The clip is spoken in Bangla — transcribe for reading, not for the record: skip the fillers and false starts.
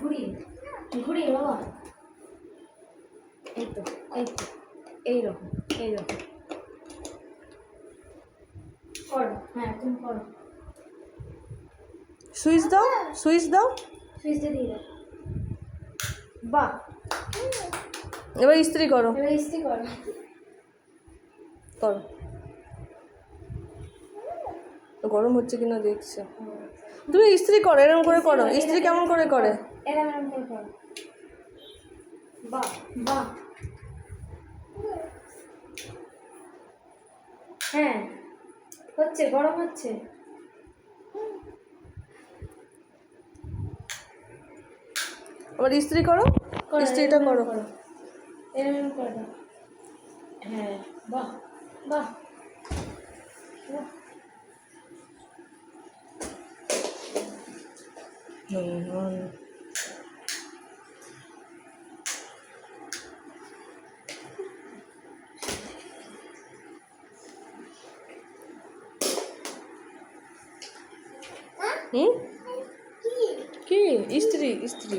ঘুরিয়ে ঘুরিয়ে বাবা, এই তো এইরকম করো। হ্যাঁ তুমি করো। সুইচ দাও, সুইচটা দিয়ে দাও। বাহ, এবার ইস্ত্রি করো। এবার ইস্ত্রি করো। করো, গরম হচ্ছে কিনা দেখছে। তুমি ইস্ত্রি করো, এরকম করে করো। ইস্ত্রি কেমন করে করে? এরকম করে করো। বাহ বাহ, হ্যাঁ হচ্ছে, গরম হচ্ছে। আবার ইস্ত্রি করো, ইস্ত্রিটা করো। এরকম করে দাও। হ্যাঁ বাহ বাহ বাহ। কি? ইস্ত্রি, ইস্ত্রি।